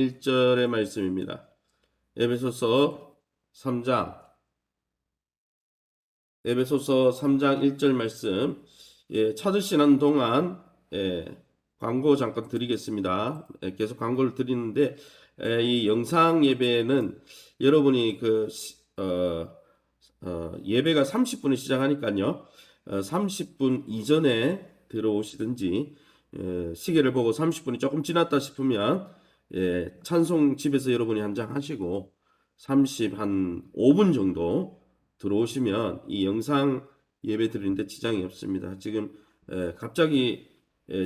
1절의 말씀입니다. 에베소서 3장 1절 말씀 찾으시는 동안 광고 잠깐 드리겠습니다. 계속 광고를 드리는데 이 영상 예배는 여러분이 예배가 30분에 시작하니까요. 30분 이전에 들어오시든지 시계를 보고 30분이 조금 지났다 싶으면 찬송 집에서 여러분이 한 장 하시고 5분 정도 들어오시면 이 영상 예배 드리는데 지장이 없습니다. 지금 갑자기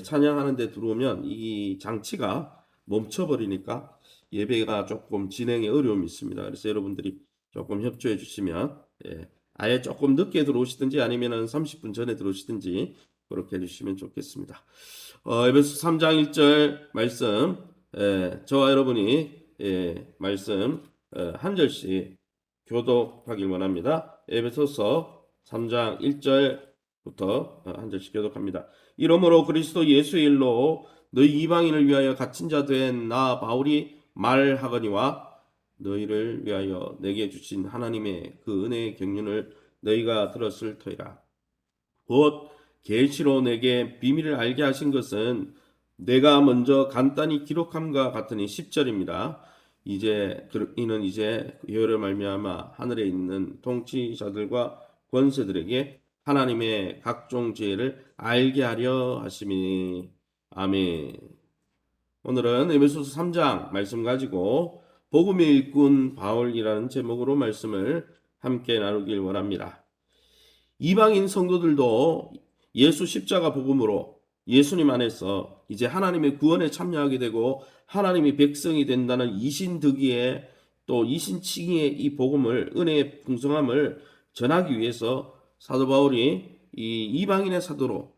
찬양하는데 들어오면 이 장치가 멈춰버리니까 예배가 조금 진행에 어려움이 있습니다. 그래서 여러분들이 조금 협조해 주시면 아예 조금 늦게 들어오시든지 아니면은 30분 전에 들어오시든지 그렇게 해주시면 좋겠습니다. 에베소 3장 1절 말씀 저와 여러분이 말씀 한 절씩 교독하길 원합니다. 에베소서 3장 1절부터 한 절씩 교독합니다. 이러므로 그리스도 예수의 일로 너희 이방인을 위하여 갇힌 자 된 나 바울이 말하거니와 너희를 위하여 내게 주신 하나님의 그 은혜의 경륜을 너희가 들었을 터이라. 곧 계시로 내게 비밀을 알게 하신 것은 내가 먼저 간단히 기록함과 같으니 10절입니다. 이는 이제 여러 말미암아 하늘에 있는 통치자들과 권세들에게 하나님의 각종 지혜를 알게 하려 하심이니. 아멘. 오늘은 에베소서 3장 말씀 가지고 복음의 일꾼 바울이라는 제목으로 말씀을 함께 나누길 원합니다. 이방인 성도들도 예수 십자가 복음으로 예수님 안에서 이제 하나님의 구원에 참여하게 되고 하나님의 백성이 된다는 이신득의의 또 이신칭의의 이 복음을, 은혜의 풍성함을 전하기 위해서 사도 바울이 이 이방인의 사도로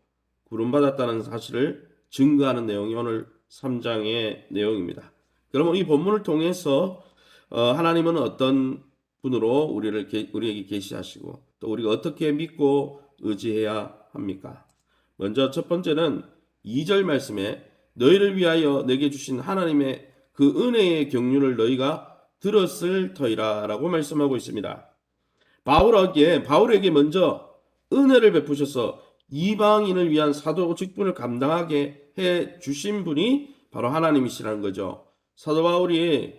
부름받았다는 사실을 증거하는 내용이 오늘 3장의 내용입니다. 그러면 이 본문을 통해서 하나님은 어떤 분으로 우리에게 계시하시고 또 우리가 어떻게 믿고 의지해야 합니까? 먼저 첫 번째는 2절 말씀에 너희를 위하여 내게 주신 하나님의 그 은혜의 경륜을 너희가 들었을 터이라 라고 말씀하고 있습니다. 바울에게 먼저 은혜를 베푸셔서 이방인을 위한 사도 직분을 감당하게 해 주신 분이 바로 하나님이시라는 거죠. 사도 바울이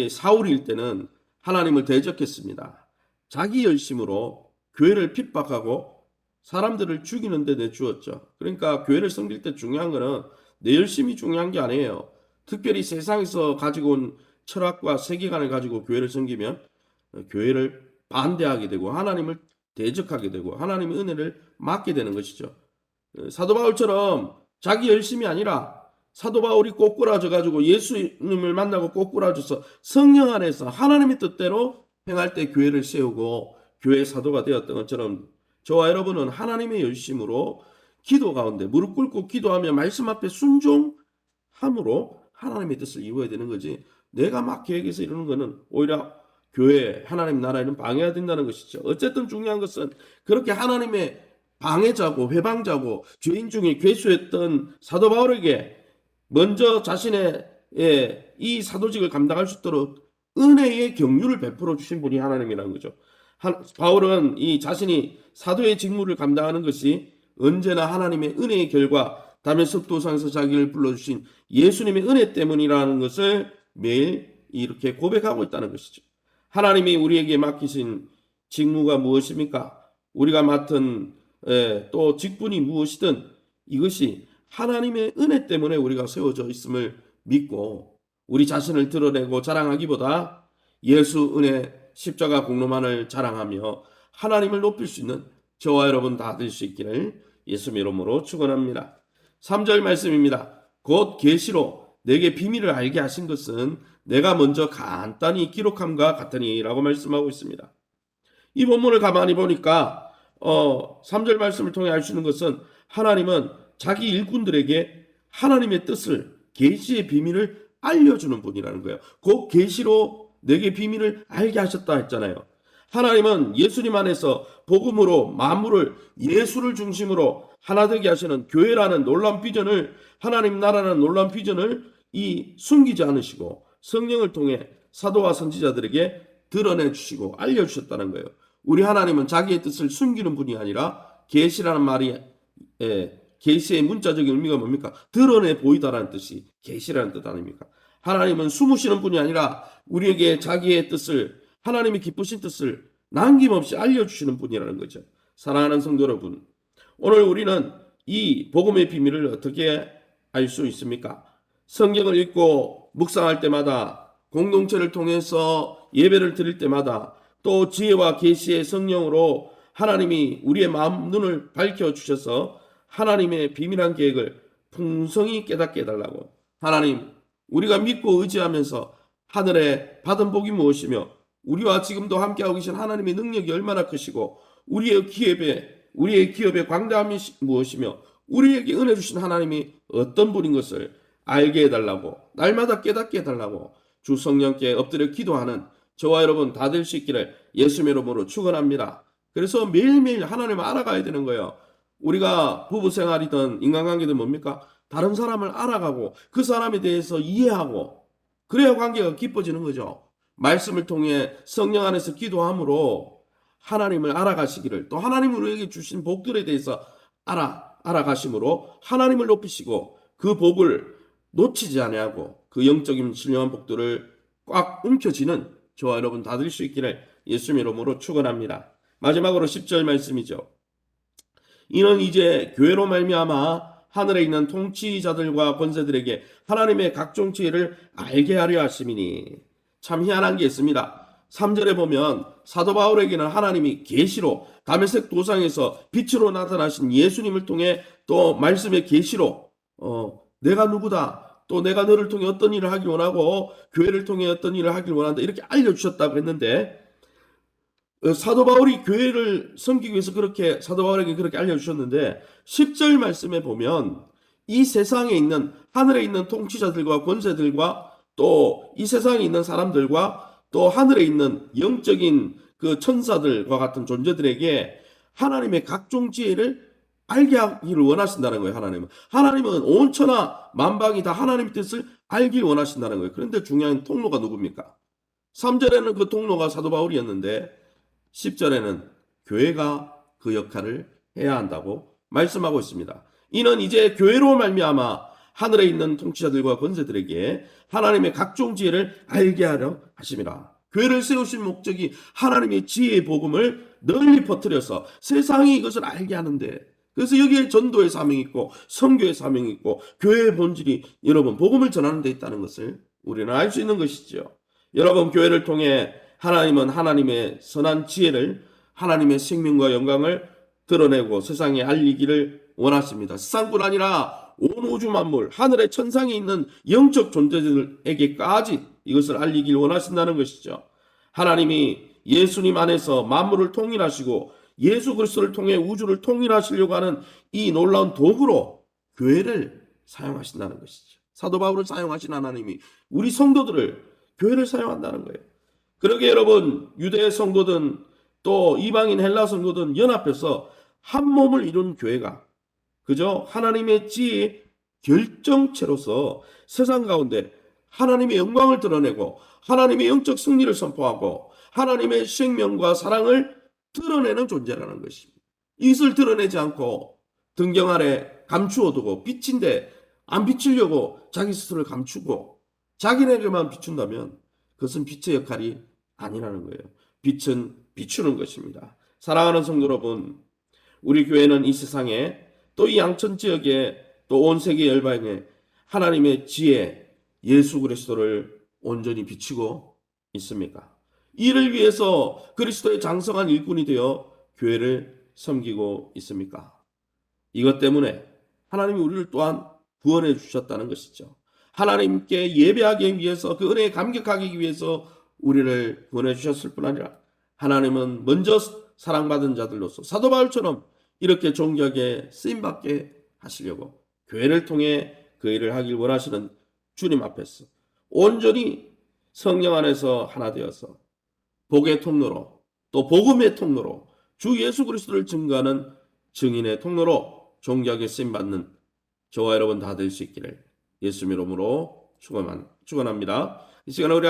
사울일 때는 하나님을 대적했습니다. 자기 열심으로 교회를 핍박하고 사람들을 죽이는 데 내주었죠. 그러니까 교회를 섬길 때 중요한 거는 내 열심이 중요한 게 아니에요. 특별히 세상에서 가지고 온 철학과 세계관을 가지고 교회를 섬기면 교회를 반대하게 되고 하나님을 대적하게 되고 하나님의 은혜를 막게 되는 것이죠. 사도 바울처럼 자기 열심이 아니라 사도 바울이 꼬꾸라져 가지고 예수님을 만나고 꼬꾸라져서 성령 안에서 하나님의 뜻대로 행할 때 교회를 세우고 교회의 사도가 되었던 것처럼 저와 여러분은 하나님의 열심으로 기도 가운데 무릎 꿇고 기도하며 말씀 앞에 순종함으로 하나님의 뜻을 이루어야 되는 거지, 내가 막 계획해서 이루는 것은 오히려 교회, 하나님 나라에는 방해가 된다는 것이죠. 어쨌든 중요한 것은 그렇게 하나님의 방해자고 회방자고 죄인 중에 괴수했던 사도 바울에게 먼저 자신의 이 사도직을 감당할 수 있도록 은혜의 경륜을 베풀어 주신 분이 하나님이라는 거죠. 바울은 이 자신이 사도의 직무를 감당하는 것이 언제나 하나님의 은혜의 결과, 다메섹도상에서 자기를 불러주신 예수님의 은혜 때문이라는 것을 매일 이렇게 고백하고 있다는 것이죠. 하나님이 우리에게 맡기신 직무가 무엇입니까? 우리가 맡은 또 직분이 무엇이든 이것이 하나님의 은혜 때문에 우리가 세워져 있음을 믿고 우리 자신을 드러내고 자랑하기보다 예수 은혜 십자가 공로만을 자랑하며 하나님을 높일 수 있는 저와 여러분 다 될 수 있기를 예수 이름으로 축원합니다. 3절 말씀입니다. 곧 계시로 내게 비밀을 알게 하신 것은 내가 먼저 간단히 기록함과 같으니 라고 말씀하고 있습니다. 이 본문을 가만히 보니까 3절 말씀을 통해 알 수 있는 것은 하나님은 자기 일꾼들에게 하나님의 뜻을, 계시의 비밀을 알려주는 분이라는 거예요. 곧 계시로 내게 비밀을 알게 하셨다 했잖아요. 하나님은 예수님 안에서 복음으로 만물을 예수를 중심으로 하나 되게 하시는 교회라는 놀라운 비전을, 하나님 나라라는 놀라운 비전을 숨기지 않으시고 성령을 통해 사도와 선지자들에게 드러내 주시고 알려 주셨다는 거예요. 우리 하나님은 자기의 뜻을 숨기는 분이 아니라 계시라는 말이 계시의 문자적인 의미가 뭡니까? 드러내 보이다라는 뜻이 계시라는 뜻 아닙니까? 하나님은 숨으시는 분이 아니라 우리에게 자기의 뜻을, 하나님이 기쁘신 뜻을 남김없이 알려주시는 분이라는 거죠. 사랑하는 성도 여러분, 오늘 우리는 이 복음의 비밀을 어떻게 알 수 있습니까? 성경을 읽고 묵상할 때마다, 공동체를 통해서 예배를 드릴 때마다, 또 지혜와 계시의 성령으로 하나님이 우리의 마음 눈을 밝혀주셔서 하나님의 비밀한 계획을 풍성히 깨닫게 해달라고. 하나님, 우리가 믿고 의지하면서 하늘에 받은 복이 무엇이며 우리와 지금도 함께하고 계신 하나님의 능력이 얼마나 크시고 우리의 기업의 광대함이 무엇이며 우리에게 은혜 주신 하나님이 어떤 분인 것을 알게 해달라고, 날마다 깨닫게 해달라고 주 성령께 엎드려 기도하는 저와 여러분 다 될 수 있기를 예수님의 이름으로 축원합니다. 그래서 매일매일 하나님을 알아가야 되는 거예요. 우리가 부부생활이든 인간관계든 뭡니까? 다른 사람을 알아가고 그 사람에 대해서 이해하고 그래야 관계가 깊어지는 거죠. 말씀을 통해 성령 안에서 기도함으로 하나님을 알아가시기를, 또 하나님 우리에게 주신 복들에 대해서 알아가심으로 하나님을 높이시고 그 복을 놓치지 아니하고 그 영적인 신령한 복들을 꽉 움켜쥐는 저와 여러분 다 될 수 있기를 예수님의 이름으로 축원합니다. 마지막으로 10절 말씀이죠. 이는 이제 교회로 말미암아 하늘에 있는 통치자들과 권세들에게 하나님의 각종 지혜를 알게 하려 하심이니. 참 희한한 게 있습니다. 3절에 보면 사도 바울에게는 하나님이 계시로 다메섹 도상에서 빛으로 나타나신 예수님을 통해 또 말씀의 계시로 내가 누구다, 또 내가 너를 통해 어떤 일을 하길 원하고 교회를 통해 어떤 일을 하길 원한다, 이렇게 알려주셨다고 했는데, 사도 바울이 교회를 섬기기 위해서 그렇게 사도 바울에게 그렇게 알려주셨는데 10절 말씀에 보면 이 세상에 있는, 하늘에 있는 통치자들과 권세들과 또 이 세상에 있는 사람들과 또 하늘에 있는 영적인 그 천사들과 같은 존재들에게 하나님의 각종 지혜를 알게 하기를 원하신다는 거예요. 하나님은 온 천하 만방이 다 하나님의 뜻을 알길 원하신다는 거예요. 그런데 중요한 통로가 누굽니까? 3절에는 그 통로가 사도 바울이었는데 10절에는 교회가 그 역할을 해야 한다고 말씀하고 있습니다. 이는 이제 교회로 말미암아 하늘에 있는 통치자들과 권세들에게 하나님의 각종 지혜를 알게 하려 하심이라. 교회를 세우신 목적이 하나님의 지혜의 복음을 널리 퍼뜨려서 세상이 이것을 알게 하는데, 그래서 여기에 전도의 사명이 있고 선교의 사명이 있고 교회의 본질이 여러분 복음을 전하는 데 있다는 것을 우리는 알 수 있는 것이죠. 여러분, 교회를 통해 하나님은 하나님의 선한 지혜를, 하나님의 생명과 영광을 드러내고 세상에 알리기를 원하십니다. 세상뿐 아니라 온 우주 만물, 하늘의 천상에 있는 영적 존재들에게까지 이것을 알리길 원하신다는 것이죠. 하나님이 예수님 안에서 만물을 통일하시고 예수 그리스도를 통해 우주를 통일하시려고 하는 이 놀라운 도구로 교회를 사용하신다는 것이죠. 사도 바울을 사용하신 하나님이 우리 성도들을, 교회를 사용한다는 거예요. 그러게 여러분, 유대 성도든 또 이방인 헬라 성도든 연합해서 한 몸을 이룬 교회가 그저 하나님의 지혜의 결정체로서 세상 가운데 하나님의 영광을 드러내고 하나님의 영적 승리를 선포하고 하나님의 생명과 사랑을 드러내는 존재라는 것입니다. 이것을 드러내지 않고 등경 아래 감추어두고 빛인데 안 비추려고 자기 스스로를 감추고 자기네게만 비춘다면 그것은 빛의 역할이 아니라는 거예요. 빛은 비추는 것입니다. 사랑하는 성도 여러분, 우리 교회는 이 세상에 또 이 양천 지역에 또 온 세계 열방에 하나님의 지혜 예수 그리스도를 온전히 비추고 있습니까? 이를 위해서 그리스도의 장성한 일꾼이 되어 교회를 섬기고 있습니까? 이것 때문에 하나님이 우리를 또한 구원해 주셨다는 것이죠. 하나님께 예배하기 위해서, 그 은혜에 감격하기 위해서 우리를 구원해 주셨을 뿐 아니라 하나님은 먼저 사랑받은 자들로서 사도 바울처럼 이렇게 존귀하게 쓰임받게 하시려고 교회를 통해 그 일을 하길 원하시는 주님 앞에서 온전히 성령 안에서 하나 되어서 복의 통로로, 또 복음의 통로로, 주 예수 그리스도를 증거하는 증인의 통로로 존귀하게 쓰임받는 저와 여러분 다 될 수 있기를 예수님 이름으로 축원합니다. 이 시간에 우리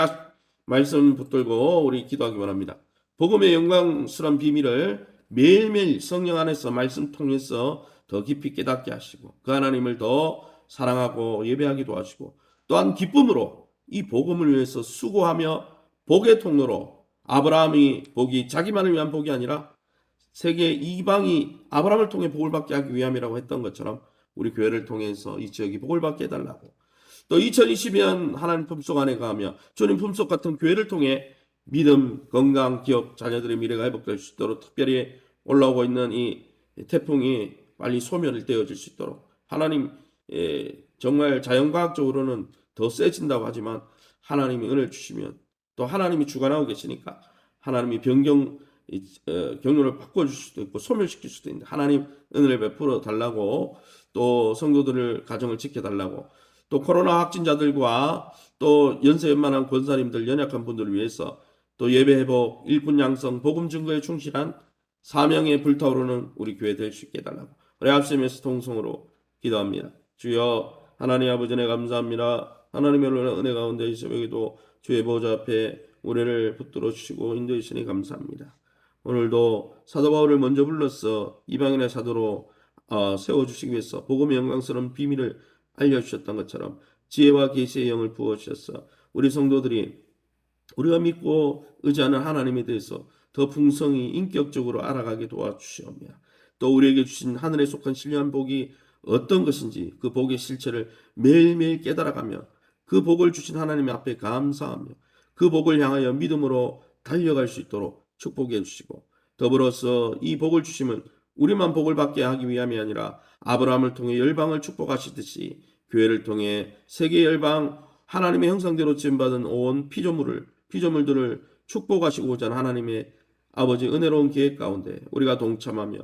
말씀 붙들고 우리 기도하기 원합니다. 복음의 영광스러운 비밀을 매일매일 성령 안에서 말씀 통해서 더 깊이 깨닫게 하시고 그 하나님을 더 사랑하고 예배하기도 하시고 또한 기쁨으로 이 복음을 위해서 수고하며 복의 통로로 아브라함이 복이 자기만을 위한 복이 아니라 세계 이방이 아브라함을 통해 복을 받게 하기 위함이라고 했던 것처럼 우리 교회를 통해서 이 지역이 복을 받게 해달라고 또 2020년 하나님 품속 안에 가며 주님 품속 같은 교회를 통해 믿음, 건강, 기업, 자녀들의 미래가 회복될 수 있도록 특별히 올라오고 있는 이 태풍이 빨리 소멸이 되어질 수 있도록 하나님 정말 자연과학적으로는 더 세진다고 하지만 하나님이 은혜를 주시면 또 하나님이 주관하고 계시니까 하나님이 경로를 바꿔줄 수도 있고 소멸시킬 수도 있는데 하나님 은혜를 베풀어 달라고 또 성도들을 가정을 지켜달라고 또 코로나 확진자들과 또 연세 웬만한 권사님들 연약한 분들을 위해서 또 예배 회복, 일꾼 양성, 복음 증거에 충실한 사명에 불타오르는 우리 교회 될 수 있게 해달라고 우리 합심에서 통성으로 기도합니다. 주여 하나님 아버지 네 감사합니다. 하나님의 은혜 가운데 이 새벽에도 주의 보좌 앞에 우리를 붙들어 주시고 인도해 주시니 감사합니다. 오늘도 사도 바울을 먼저 불러서 이방인의 사도로 세워주시기 위해서 복음의 영광스러운 비밀을 알려주셨던 것처럼 지혜와 계시의 영을 부어주셔서 우리 성도들이 우리가 믿고 의지하는 하나님에 대해서 더 풍성히 인격적으로 알아가게 도와주시오며 또 우리에게 주신 하늘에 속한 신령한 복이 어떤 것인지 그 복의 실체를 매일매일 깨달아가며 그 복을 주신 하나님 앞에 감사하며 그 복을 향하여 믿음으로 달려갈 수 있도록 축복해 주시고 더불어서 이 복을 주심은 우리만 복을 받게 하기 위함이 아니라 아브라함을 통해 열방을 축복하시듯이 교회를 통해 세계 열방 하나님의 형상대로 지음받은 온 피조물들을 축복하시고자 하는 하나님의 아버지 은혜로운 계획 가운데 우리가 동참하며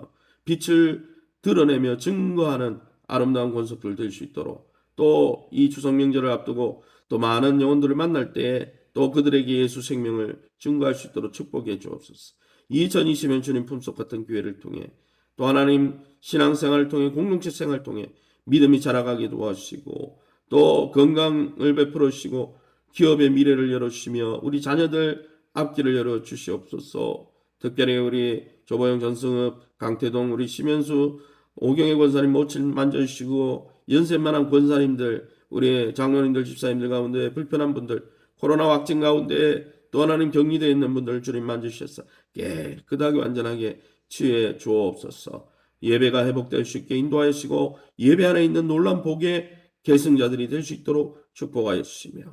빛을 드러내며 증거하는 아름다운 권속들 될 수 있도록 또 이 추석 명절을 앞두고 또 많은 영혼들을 만날 때 또 그들에게 예수 생명을 증거할 수 있도록 축복해 주옵소서. 2020년 주님 품속 같은 교회를 통해 또 하나님 신앙생활을 통해 공동체 생활을 통해 믿음이 자라가게 도와주시고 또 건강을 베풀어 주시고 기업의 미래를 열어주시며 우리 자녀들 앞길을 열어주시옵소서. 특별히 우리 조보영, 전승읍, 강태동, 우리 심현수, 오경의 권사님 모친 만져주시고 연세만한 권사님들, 우리 장로님들, 집사님들 가운데 불편한 분들, 코로나 확진 가운데 또 하나님 격리되어 있는 분들 주님 만지셔서 깨끗하게 완전하게 치유해 주옵소서. 예배가 회복될 수 있게 인도하시고 예배 안에 있는 놀라운 복의 계승자들이 될 수 있도록 축복하여 주시며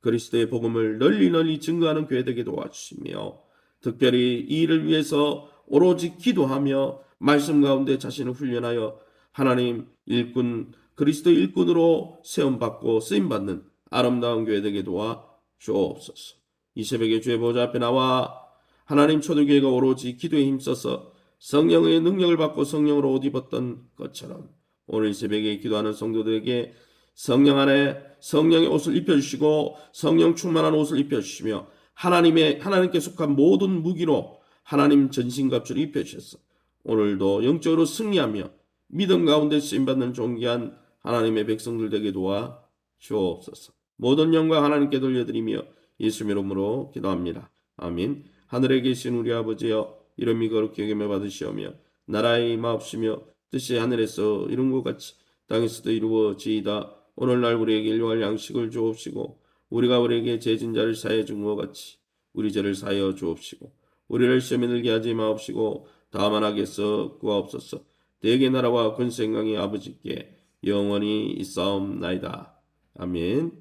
그리스도의 복음을 널리 증거하는 교회 되게 도와주시며 특별히 이 일을 위해서 오로지 기도하며 말씀 가운데 자신을 훈련하여 하나님 일꾼 그리스도 일꾼으로 세움받고 쓰임받는 아름다운 교회 되게 도와 주옵소서. 이 새벽에 주의 보좌 앞에 나와 하나님 초대교회가 오로지 기도에 힘써서 성령의 능력을 받고 성령으로 옷 입었던 것처럼 오늘 이 새벽에 기도하는 성도들에게 성령 안에 성령의 옷을 입혀주시고 성령 충만한 옷을 입혀주시며 하나님께 속한 모든 무기로 하나님 전신갑주를 입혀주셔서 오늘도 영적으로 승리하며 믿음 가운데 쓰임받는 존귀한 하나님의 백성들 되게 도와 주옵소서. 모든 영광 하나님께 돌려드리며 예수의 이름으로 기도합니다. 아멘. 하늘에 계신 우리 아버지여 이름이 거룩히 여김을 받으시오며 나라의 임하옵시며 뜻이 하늘에서 이룬 것 같이 땅에서도 이루어지이다. 오늘날 우리에게 일용할 양식을 주옵시고 우리가 우리에게 죄진 자를 사하여 준 것 같이 우리 죄를 사하여 주옵시고 우리를 시험에 들게 하지 마옵시고 다만 악에서 구하옵소서. 대개 나라와 권세 영광이 아버지께 영원히 있사옵나이다. 아멘.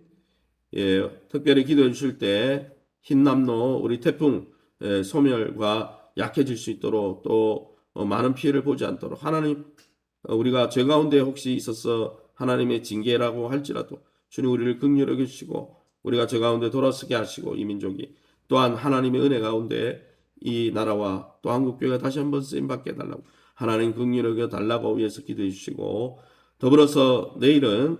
예, 특별히 기도해 주실 때 흰남노 우리 태풍 소멸과 약해질 수 있도록 또 많은 피해를 보지 않도록 하나님 우리가 죄 가운데 혹시 있어서 하나님의 징계라고 할지라도 주님 우리를 긍휼히 여기시고 우리가 죄 가운데 돌아서게 하시고 이 민족이 또한 하나님의 은혜 가운데 이 나라와 또 한국교회가 다시 한번 쓰임받게 해달라고 하나님 긍휼히 여겨달라고 위해서 기도해 주시고 더불어서 내일은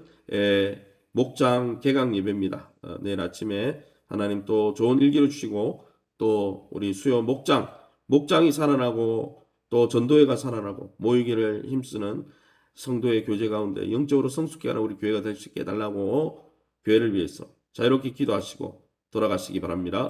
목장 개강 예배입니다. 내일 아침에 하나님 또 좋은 일기를 주시고 또 우리 수요 목장이 살아나고 또 전도회가 살아나고 모이기를 힘쓰는 성도의 교제 가운데 영적으로 성숙해 가는 우리 교회가 될 수 있게 해달라고 교회를 위해서 자유롭게 기도하시고 돌아가시기 바랍니다.